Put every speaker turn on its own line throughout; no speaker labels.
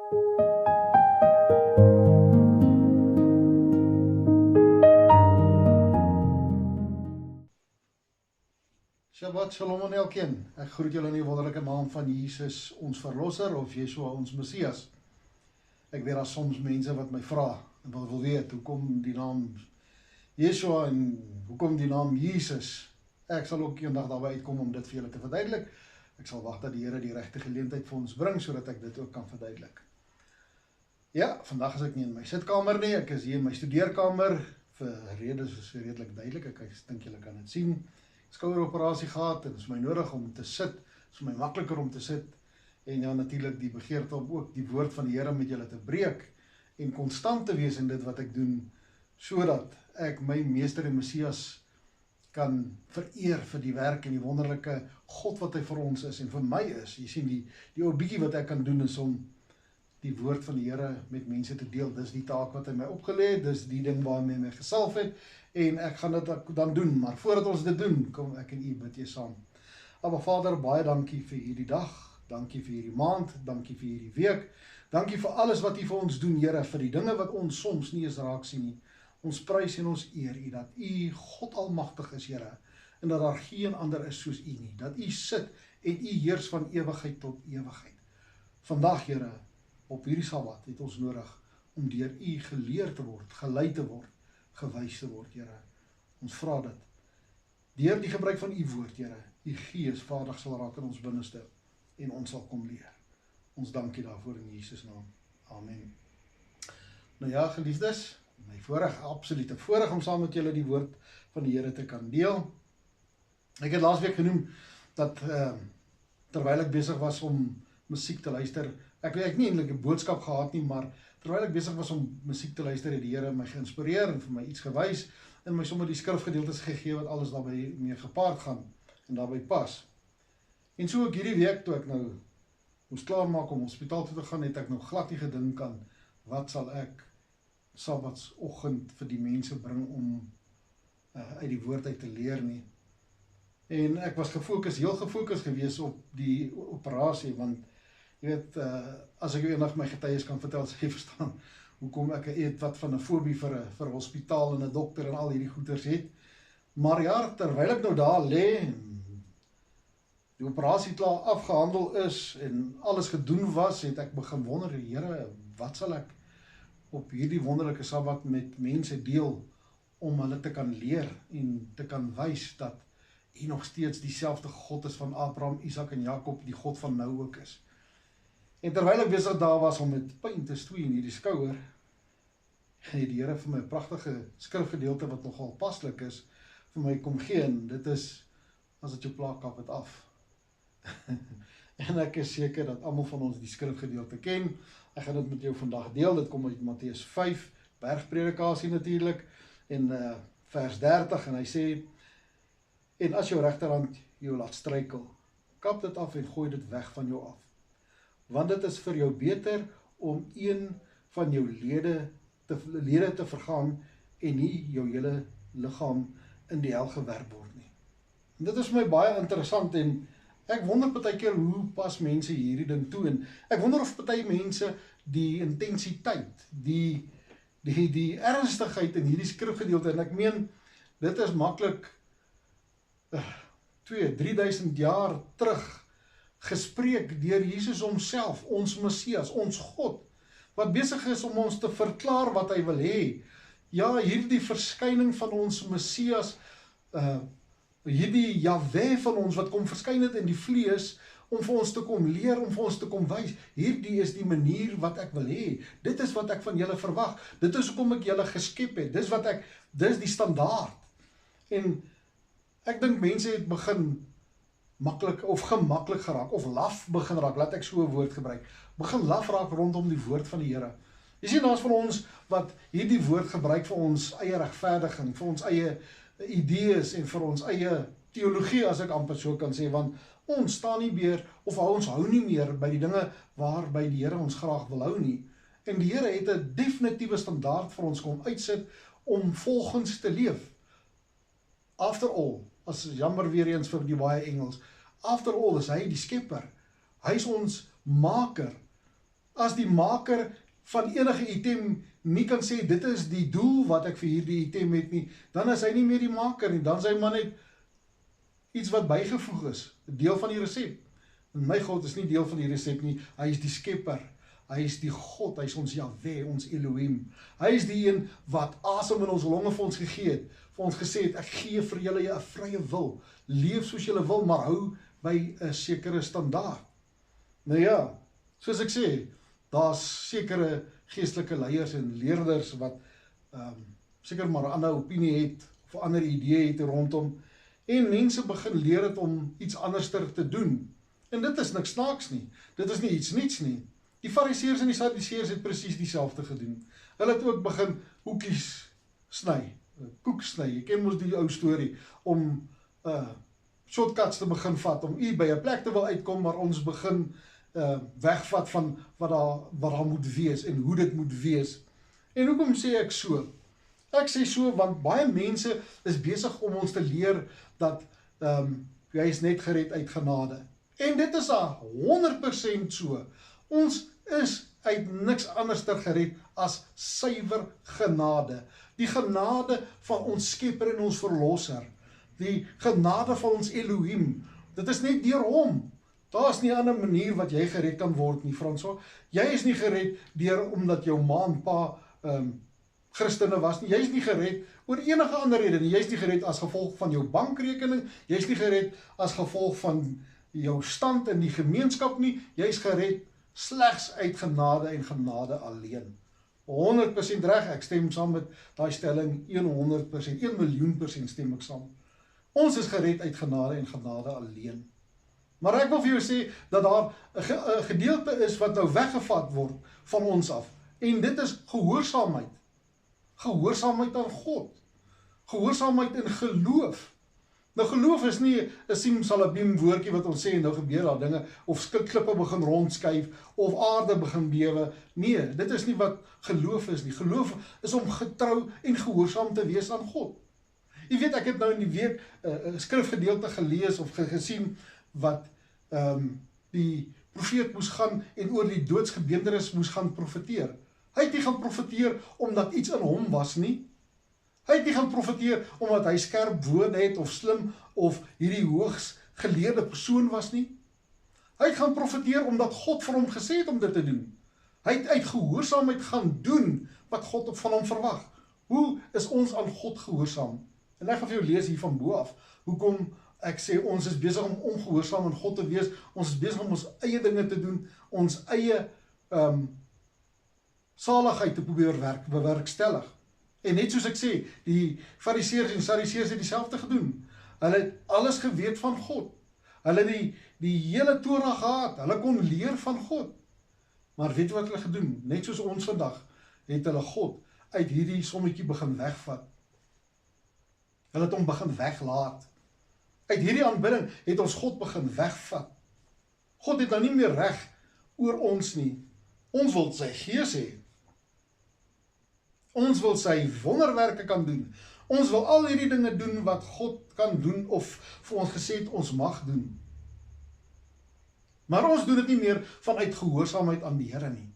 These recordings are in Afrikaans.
Shabbat shalom aan elkeen. Ek groet julle in die wonderlike naam van Jesus, ons verlosser, of Yeshua, ons Messias. Ek weet daar soms mense wat my vra, en wat wil weet, hoekom die naam Yeshua en hoekom die naam Jesus? Ek sal ook eendag daarby uitkom om dit vir julle te verduidelik. Ek sal wag dat die Here die regte geleentheid vir ons bring, sodat ek dit ook kan verduidelik. Ja, vandag is ek nie in my sitkamer nie, ek is hier in my studeerkamer, vir redes is redelik duidelik, ek dink julle kan dit sien. Skoueroperasie gehad en is my nodig om te sit, is my makliker om te sit, en ja natuurlik die begeerte om ook die woord van die Here met julle te breek, en konstant te wees in dit wat ek doen, sodat ek my meester en Messias kan vereer vir die werk en die wonderlike God wat hy vir ons is, en vir my is. Jy sien die ou bietjie wat ek kan doen is om die woord van die Here met mense te deel. Dis die taak wat hy my opgelê het, dis die ding waarmee hy my gesalf het, en ek gaan dit dan doen, maar voordat ons dit doen, kom ek en u bid jy saam. Aba Vader, baie dankie vir hierdie dag, dankie vir hierdie maand, dankie vir hierdie week, dankie vir alles wat u vir ons doen, Here, vir die dinge wat ons soms nie eens raak sien nie. Ons prys en ons eer u, dat u God almagtig is, Here, en dat daar geen ander is soos u nie, dat u sit en u heers van ewigheid tot ewigheid. Vandag, Here, op hierdie Sabbat het ons nodig om deur u geleer te word, gelei te word, gewys te word, Here. Ons vra dit. Deur die gebruik van u woord, Here, u Gees vaardig sal raak in ons binneste en ons sal kom leer. Ons dankie daarvoor in Jesus naam. Amen. Nou ja, geliefdes, my absolute voorreg om saam met julle die woord van die Here te kan deel. Ek het laasweek genoem dat terwyl ek besig was om musiek te luister, ek het nie eintlik 'n boodskap gehad nie, maar terwyl ek besig was om musiek te luister, het die Here my geïnspireer en vir my iets gewys en my sommer die skrifgedeeltes gegee wat alles daarbey mee gepaard gaan en daarbey pas. En so ook hierdie week toe ek nou moes klaarmaak om hospitaal toe te gaan, het ek nou glad nie gedink aan wat sal ek Sabbatsoggend vir die mense bring om uit die woord uit te leer nie. En ek was heel gefokus gewees op die operasie, want jy weet, as ek eendag my getuies kan vertel, sal jy verstaan hoekom ek wat van 'n fobie vir 'n hospitaal en 'n dokter en al hierdie goeters het. Maar ja, terwyl ek nou daar lê en die operasie klaar afgehandel is en alles gedoen was, het ek begin wonder, Here, wat sal ek op hierdie wonderlike Sabbat met mense deel om hulle te kan leer en te kan wys dat u nog steeds dieselfde God is van Abraham, Isak en Jakob, die God van nou ook is. En terwyl ek besig daar was om met pyn te stoei in hierdie skouer, het die Here vir my 'n pragtige skrifgedeelte wat nogal paslik is, vir my kom gee, en dit is, as dit jou pla, kap het af. En ek is seker dat almal van ons die skrifgedeelte ken. Ek gaan dit met jou vandag deel. Dit kom uit Matteus 5, bergpredikasie natuurlik, en vers 30, en hy sê, en as jou regterhand jou laat struikel, kap dit af en gooi dit weg van jou af. Want dit is vir jou beter om een van jou lede te vergaan en nie jou hele liggaam in die hel gewerp word nie. En dit is vir my baie interessant, en ek wonder partykeer hoe pas mense hierdie ding toe, en ek wonder of party mense die intensiteit, die ernstigheid in hierdie skrifgedeelte, en ek meen, dit is maklik 2-3 duisend jaar terug gespreek deur Jesus homself, ons Messias, ons God, wat besig is om ons te verklaar wat hy wil hê. Ja, hierdie verskyning van ons Messias, hierdie Jahwe van ons wat kom verskyn het in die vlees, om vir ons te kom leer, om vir ons te kom wys, hierdie is die manier wat ek wil hê, dit is wat ek van julle verwag, dit is hoekom ek julle geskep het, dis die standaard. En ek dink mense het begin gemaklik geraak, of laf begin raak, laat ek so 'n woord gebruik, begin laf raak rondom die woord van die Here. Jy sien, daar's van ons wat hierdie woord gebruik vir ons eie regverdiging, vir ons eie idees en vir ons eie teologie, as ek amper so kan sê, want ons staan nie meer, of ons hou nie meer by die dinge waarby die Here ons graag wil hou nie. En die Here het 'n definitiewe standaard vir ons kom uitsit om volgens te leef. After all, as jammer weer eens vir die baie Engels, after all is hy die skepper, hy is ons maker, as die maker van enige item nie kan sê, dit is die doel wat ek vir hierdie item het nie, dan is hy nie meer die maker nie, dan is hy maar net iets wat bygevoeg is, 'n deel van die resep. En my God is nie deel van die resep nie, hy is die skepper, hy is die God, hy is ons Jahwe, ons Elohim. Hy is die een wat asem in ons longe vir ons gegee het, vir ons gesê het, ek gee vir julle 'n vrye wil, leef soos julle wil, maar hou by 'n sekere standaard. Nou ja, soos ek sê, daar's sekere geestelike leiers en leerders wat seker maar 'n ander opinie het, of 'n ander idee het rondom, en mense begin leer het om iets anderster te doen. En dit is niks snaaks nie, dit is nie iets niets nie. Die Fariseërs en die Sadduseërs het presies dieselfde gedoen. Hulle het ook begin hoekies sny, koek sny. Jy ken mos die ou storie, om shortcuts te begin vat, om by 'n plek te wil uitkom, maar ons begin wegvat van wat daar moet wees, en hoe dit moet wees. En hoekom sê ek so? Ek sê so, want baie mense is besig om ons te leer, dat jy is net gered uit genade. En dit is 100% so. Ons is uit niks anderster gered as suiwer genade. Die genade van ons skepper en ons verlosser. Die genade van ons Elohim. Dit is net deur hom. Daar is nie 'n ander manier wat jy gered kan word nie, François. Jy is nie gered deur omdat jou ma en pa Christene was nie. Jy is nie gered oor enige ander rede nie. Jy is nie gered as gevolg van jou bankrekening. Jy is nie gered as gevolg van jou stand in die gemeenskap nie. Jy is gered slegs uit genade en genade alleen. 100% reg, ek stem saam met daai stelling, 100%, 1.000.000% stem ek saam. Ons is gered uit genade en genade alleen. Maar ek wil vir jou sê, dat daar 'n gedeelte is wat nou weggevat word van ons af. En dit is gehoorsaamheid. Gehoorsaamheid aan God. Gehoorsaamheid in geloof. Nou geloof is nie 'n simsalabim woordjie wat ons sê en nou gebeur daar dinge, of klippe begin rondskuif, of aarde begin bewe. Nee, dit is nie wat geloof is nie. Geloof is om getrou en gehoorsaam te wees aan God. Jy weet, ek het nou in die week 'n skrifgedeelte gelees of gesien wat die profeet moes gaan en oor die doodsgebeenderis moes gaan profeteer. Hy het nie gaan profeteer omdat iets in hom was nie. Hy het nie gaan profeteer omdat hy skerp woorde het of slim of hierdie hoogs geleerde persoon was nie. Hy het gaan profeteer omdat God vir hom gesê het om dit te doen. Hy het uit gehoorsaamheid gaan doen wat God van hom verwag. Hoe is ons aan God gehoorsaam? En ek gaan vir jou lees hier van bo af. Hoekom ek sê ons is besig om ongehoorsaam aan God te wees. Ons is besig om ons eie dinge te doen, ons eie saligheid te probeer bewerkstellig. En net soos ek sê, die Fariseërs en Sadduseërs het dieselfde gedoen. Hulle het alles geweet van God. Hulle het die hele Torah gehad. Hulle kon leer van God. Maar weet wat hulle gedoen? Net soos ons vandag, het hulle God uit hierdie sommetjie begin wegvat. Hulle het hom begin weglaat. Uit hierdie aanbidding het ons God begin wegvat. God het nou nie meer reg oor ons nie. Ons wil sy gees hê. Ons wil sy wonderwerke kan doen. Ons wil al hierdie dinge doen wat God kan doen of vir ons gesê het ons mag doen. Maar ons doen dit nie meer vanuit gehoorsaamheid aan die Here nie.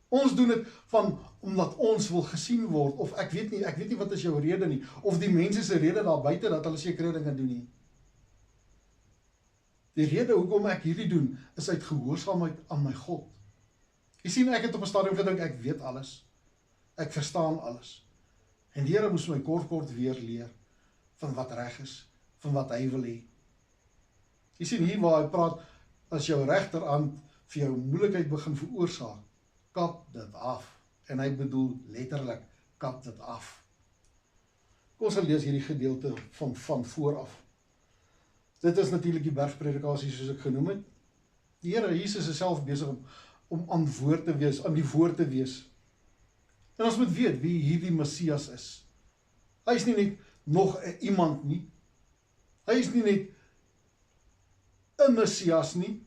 Ons doen dit omdat ons wil gesien word, of ek weet nie wat is jou rede nie, of die mense se rede daar buite dat hulle sekere dinge doen nie. Die rede hoekom ek hierdie doen, is uit gehoorsaamheid aan my God. Jy sien, ek het op 'n stadium gedink, ek weet alles. Ek verstaan alles. En die Here moes my kort weer leer van wat reg is, van wat hy wil hê. Jy sien hier waar hy praat, as jou regterhand vir jou moeilikheid begin veroorsaak, kap dit af. En hy bedoel letterlik, kap dit af. Kom ons lees hierdie gedeelte van vooraf. Dit is natuurlik die bergpredikasie soos ek genoem het. Die Here Jesus is self besig om aan die woord te wees. En ons moet weet wie hierdie Messias is. Hy is nie net nog iemand nie. Hy is nie net 'n Messias nie.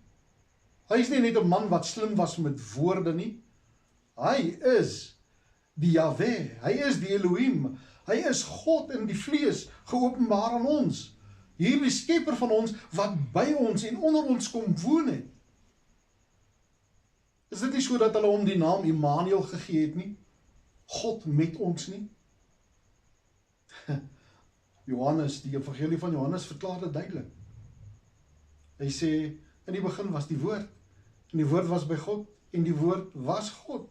Hy is nie net 'n man wat slim was met woorde nie. Hy is die Jahwe. Hy is die Elohim. Hy is God in die vlees, geopenbaar aan ons. Hierdie skepper van ons, wat by ons en onder ons kom woon het. Is dit nie so dat hulle hom die naam Immanuel gegee het nie? God met ons nie? Johannes, die evangelie van Johannes verklaar dit duidelik. Hy sê, in die begin was die woord, en die woord was by God, en die woord was God.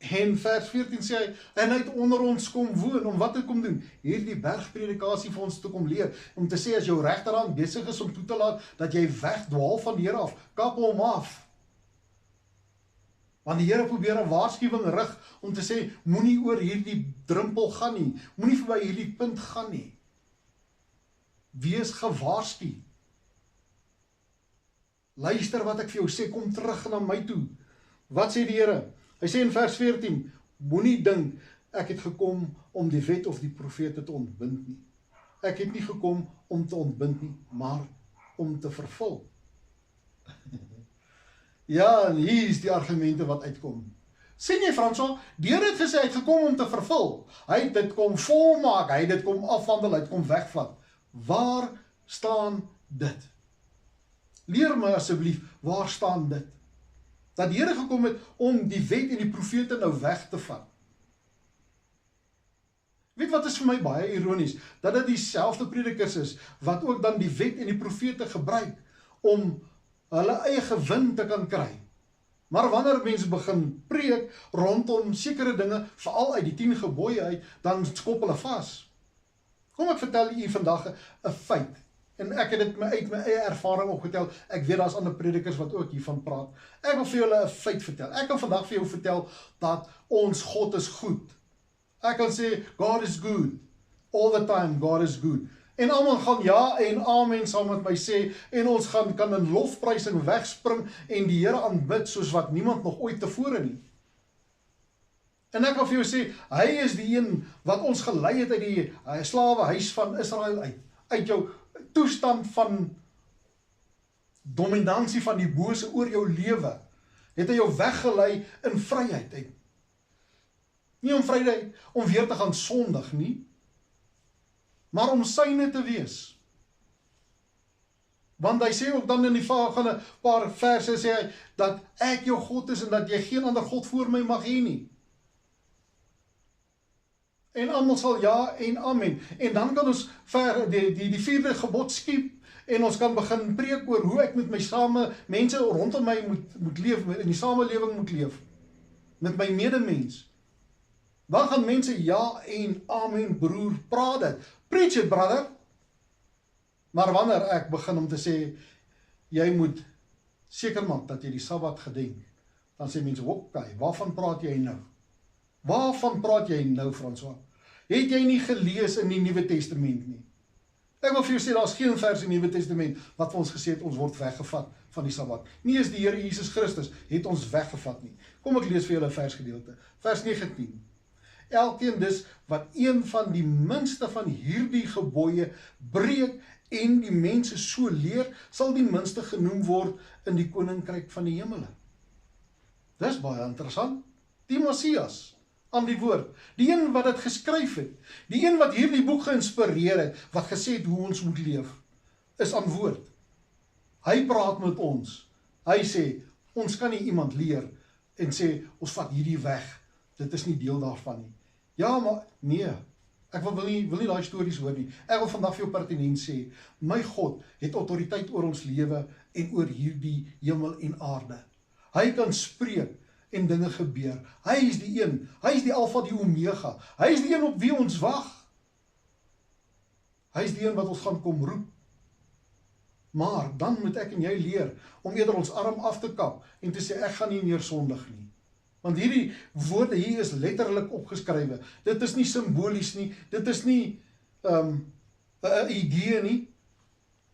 En vers 14 sê hy, en hy het onder ons kom woon, om wat te kom doen? Hierdie bergpredikasie vir ons te kom leer, om te sê as jou regterhand besig is om toe te laat, dat jy wegdwaal van die Here af, kap hom af. Want die Here probeer 'n waarskuwing rig, om te sê, moenie oor hierdie drempel gaan nie, moenie verby hierdie punt gaan nie. Wees gewaarsku. Luister wat ek vir jou sê, kom terug na my toe. Wat sê die Here? Hy sê in vers 14, moenie dink, ek het gekom om die wet of die profete te ontbind nie. Ek het nie gekom om te ontbind nie, maar om te vervul. Ja, en hier is die argumente wat uitkom. Sien jy, François, die Here het gesê, hy het gekom om te vervul. Hy het dit kom volmaak, hy het dit kom afwandel, hy het kom wegvat. Waar staan dit? Leer my asseblief, waar staan dit? Dat die Here gekom het om die wet en die profete nou weg te vat. Weet wat is vir my baie ironies? Dat dit dieselfde predikers is, wat ook dan die wet en die profete gebruik, om hulle eie gewin te kan kry. Maar wanneer mense begin preek, rondom sekere dinge, veral uit die 10 gebooie uit, dan skop hulle vas. Kom ek vertel u vandag 'n feit. En ek het dit uit my eie ervaring opgetel. Ek weet daar's ander predikers wat ook hiervan praat. Ek wil vir julle 'n feit vertel. Ek kan vandag vir jou vertel dat ons God is goed. Ek kan sê, God is good. All the time, God is good. En almal gaan ja en amen saam met my sê, en ons kan in lofprysing wegspring en die Here aanbid soos wat niemand nog ooit tevore nie. En ek wil vir jou sê, hy is die een wat ons gelei het uit die slawehuis van Israel uit jou toestand van dominansie van die bose oor jou lewe, het hy jou weggelei in vryheid uit. Nie om vryheid om weer te gaan sondig nie, maar om syne te wees. Want hy sê ook dan in die volgende paar verse, sê hy, dat ek jou God is en dat jy geen ander God voor my mag hê nie. En almal sal ja en amen. En dan kan ons die 4de gebod skiep, en ons kan begin preek oor hoe ek met my mense rondom my moet leef, in die samelewing moet leef, met my medemens. Dan gaan mense ja en amen, broer, praat dit. Preach it, brother. Maar wanneer ek begin om te sê, jy moet seker maak dat jy die Sabbat gedenk, dan sê mense, okay, waarvan praat jy nou? Waarvan praat jy nou, François? Het jy nie gelees in die Nuwe Testament nie? Ek wil vir jou sê, daar is geen vers in die Nuwe Testament wat vir ons gesê het, ons word weggevat van die Sabbat. Nie is die Here Jesus Christus het ons weggevat nie. Kom ek lees vir julle 'n versgedeelte. Vers 19. Elkeen dus wat een van die minste van hierdie gebooie breek en die mense so leer, sal die minste genoem word in die koninkryk van die hemele. Dis baie interessant. Die Messias aan die woord, die een wat dit geskryf het, die een wat hierdie boek geïnspireer het, wat gesê het hoe ons moet leef, is aan woord. Hy praat met ons. Hy sê, ons kan nie iemand leer en sê, ons vat hierdie weg. Dit is nie deel daarvan nie. Ja, maar nee, ek wil nie daai stories hoor nie. Ek wil vandag vir jou pertinent sê, my God het autoriteit oor ons lewe en oor hierdie hemel en aarde. Hy kan spreek en dinge gebeur. Hy is die een, hy is die Alfa, die Omega. Hy is die een op wie ons wag. Hy is die een wat ons gaan kom roep. Maar dan moet ek en jy leer om eerder ons arm af te kap en te sê, ek gaan nie meer sondig nie. Want hierdie woorde hier is letterlik opgeskrywe. Dit is nie simbolies nie, dit is nie 'n idee nie.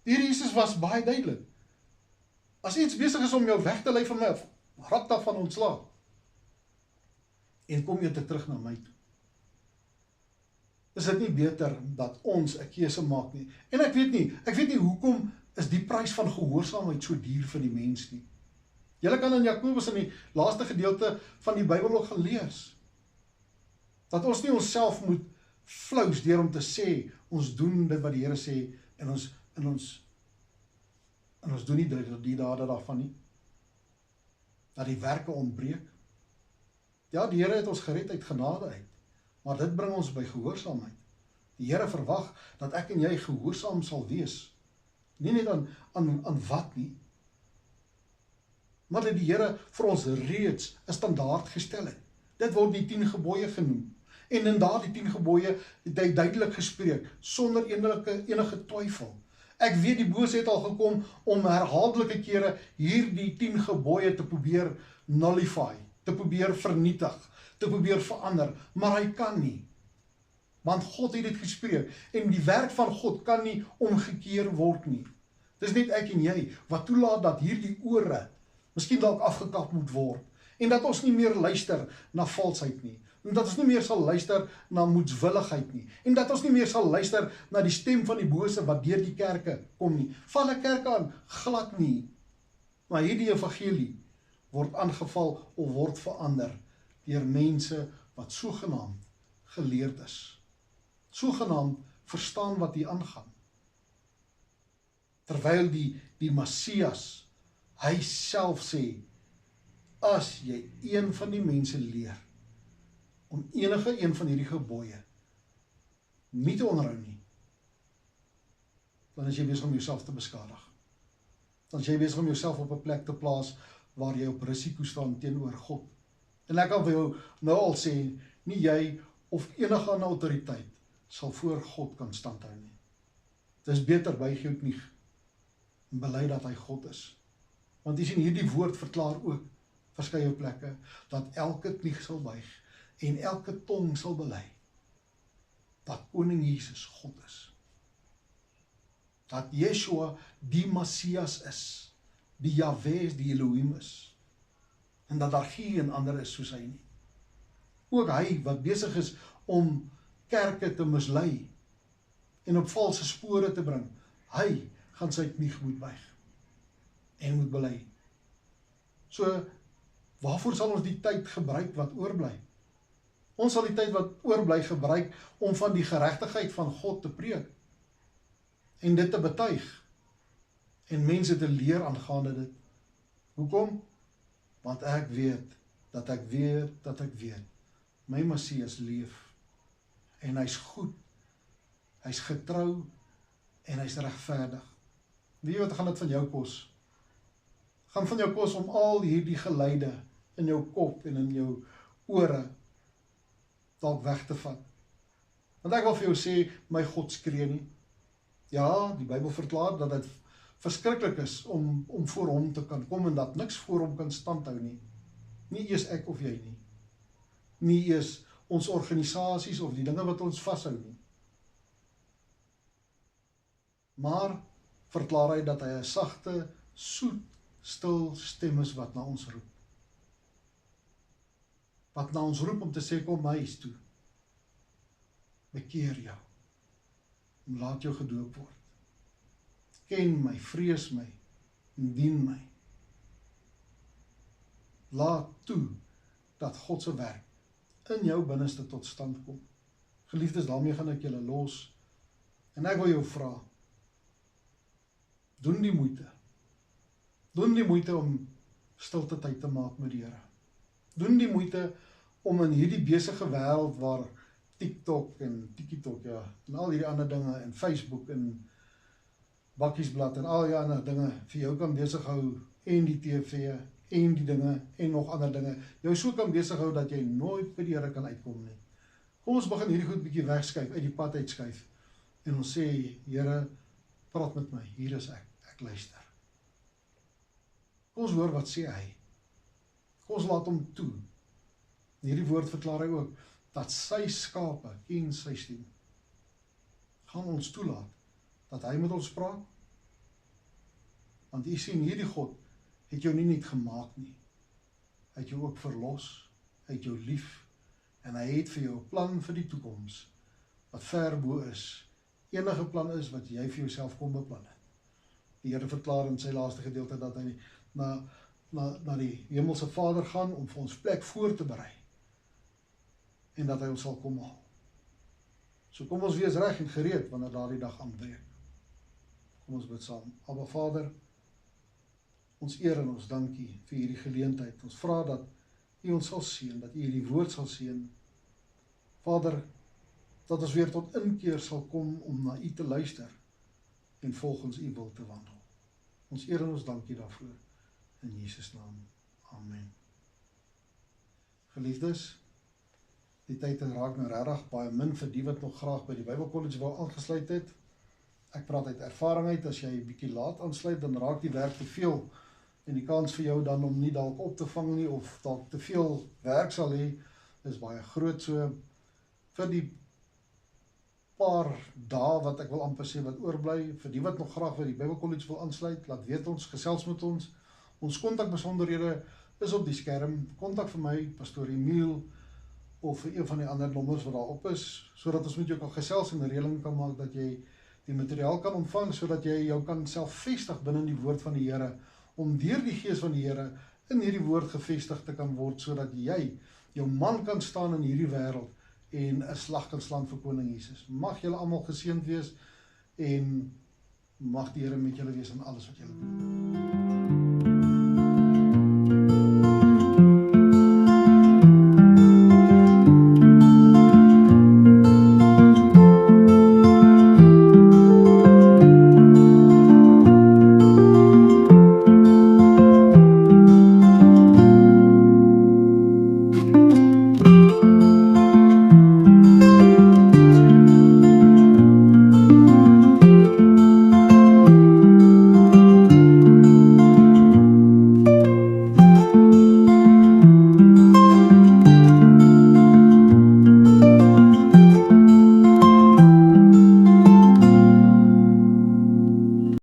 Hierdie Jesus was baie duidelik. As iets besig is om jou weg te lei van my, rap daarvan ontslaag. En kom jy terug na my toe. Is dit nie beter dat ons 'n keuse maak nie? En ek weet nie hoekom is die prys van gehoorsaamheid so duur vir die mens nie. Julle kan in Jakobus in die laaste gedeelte van die Bybel ook gaan lees. Dat ons nie onsself moet flous deur om te sê, ons doen dit wat die Here sê, en ons doen nie die dade daarvan nie. dat die werke ontbreek. Ja, die Here het ons gered uit genade uit, maar dit bring ons by gehoorsaamheid. Die Here verwag dat ek en jy gehoorsaam sal wees. Nie net aan wat nie, maar dat die Here vir ons reeds 'n standaard gestel het. Dit word die 10 gebooie genoem. En in daardie 10 gebooie het hy duidelik gespreek, sonder enige twyfel. Ek weet die bose het al gekom om herhaaldelike kere hierdie 10 gebooie te probeer nullify, te probeer vernietig, te probeer verander, maar hy kan nie. Want God het dit gespreek, en die werk van God kan nie omgekeer word nie. Dis net ek en jy, wat toelaat dat hierdie ore miskien dalk afgekap moet word, en dat ons nie meer luister na valsheid nie, en dat ons nie meer sal luister na moedswilligheid nie, en dat ons nie meer sal luister na die stem van die bose wat deur die kerke kom nie. Val 'n kerk aan, glad nie. Maar hierdie evangelie word aangeval of word verander deur mense wat sogenaamd geleerd is. Sogenaamd verstaan wat hier aangaan. Terwyl die Messias, hy self sê, as jy een van die mense leer, om enige een van hierdie gebooie nie te onderhou nie, dan is jy besig om jouself te beskadig. Dan is jy besig om jouself op 'n plek te plaas waar jy op risiko staan teenoor God. En ek kan vir jou nou al sê, nie jy of enige ander autoriteit sal voor God kan standhou nie. Dit is beter buig jou knie en bely dat hy God is. Want jy sien, hierdie woord verklaar ook verskeie plekke, dat elke knie sal buig en elke tong sal bely dat koning Jesus God is. Dat Yeshua die Messias is, die Jahwe is, die Elohim is, en dat daar geen ander is soos hy nie. Ook hy wat besig is om kerke te mislei en op valse spore te bring, hy gaan sy knie moet buig en moet bely. So, waarvoor sal ons die tyd gebruik wat oorbly? Ons sal die tyd wat oorbly gebruik om van die geregtigheid van God te preek en dit te betuig en mense te leer aangaande dit. Hoekom? Want ek weet dat ek weet my Messias leef en hy's goed, hy's getrou en hy's regverdig. Weet jy wat gaan dit van jou kos? Gaan van jou kos om al hierdie geluide in jou kop en in jou ore dalk weg te vat. Want ek wil vir jou sê, my God skree nie. Ja, die Bybel verklaar dat dit verskriklik is om voor hom te kan kom en dat niks voor hom kan standhou nie. Nie eers ek of jy nie. Nie eers ons organisasies of die dinge wat ons vashou nie. Maar verklaar hy dat hy 'n sagte, soet, stil stem is wat na ons roep. Wat na ons roep om te sê, kom huis toe. Bekeer jou. En laat jou gedoop word. Ken my, vrees my, en dien my. Laat toe dat God se werk in jou binneste tot stand kom. Geliefdes, daarmee gaan ek julle los. En ek wil jou vra, doen die moeite. Doen die moeite om stilte tyd te maak met die Here. Doen die moeite om in hierdie besige wêreld waar TikTok en TikTok, ja, en al hierdie ander dinge, en Facebook en Bakkiesblad en al die ander dinge vir jou kan besig hou, en die TV, en die dinge, en nog ander dinge, jou so kan besig hou dat jy nooit by die Here kan uitkom nie. Kom ons begin hierdie goed bietjie wegskuif, uit die pad uitskuif, en ons sê, Here, praat met my, hier is ek luister. Kom ons hoor wat sê hy. Kom ons laat hom toe. En hierdie woord verklaar hy ook, dat sy skape ken sy stem. Gaan ons toelaat, dat hy met ons praat? Want jy sien, hierdie God het jou nie net gemaak nie. Hy het jou ook verlos, hy het jou lief, en hy het vir jou 'n plan vir die toekoms, wat ver bo is, enige plan is wat jy vir jouself kon beplan het. Die Here verklaar in sy laaste gedeelte dat hy na die hemelse Vader gaan om vir ons plek voor te berei en dat hy ons sal kom haal. So kom ons wees reg en gereed wanneer daardie dag aanbreek. Kom ons bid saam. Abba Vader, Ons eer en ons dankie vir hierdie geleentheid. Ons vra dat U ons sal seën, dat U hierdie woord sal seën. Vader, dat ons weer tot inkeer sal kom om na U te luister en volgens U wil te wandel. Ons eer en ons dankie daarvoor. In Jesus naam. Amen. Geliefdes, die tyd raak nou regtig baie min vir die wat nog graag by die Bybelkollege wou aangesluit het. Ek praat uit ervaring uit, as jy 'n bietjie laat aansluit, dan raak die werk te veel en die kans vir jou dan om nie dalk op te vang nie of dalk te veel werk sal hê, is baie groot. So vir die paar dae wat ek wil amper sê wat oorbly, vir die wat nog graag by die Bybelkollege wil aansluit, laat weet ons, gesels met ons. Ons kontakbesonderhede is op die skerm. Kontak vir my, Pastoor Emiel, of vir een van die ander nommers wat daar op is, sodat ons met jou kan gesels en 'n reëling kan maak dat jy die materiaal kan ontvang, sodat jy jou kan self vestig binne die woord van die Here, om deur die Gees van die Here in hierdie woord gevestig te kan word, sodat jy jou man kan staan in hierdie wêreld en 'n slag kan slaan vir Koning Jesus. Mag julle almal geseënd wees en mag die Here met julle wees in alles wat julle doen.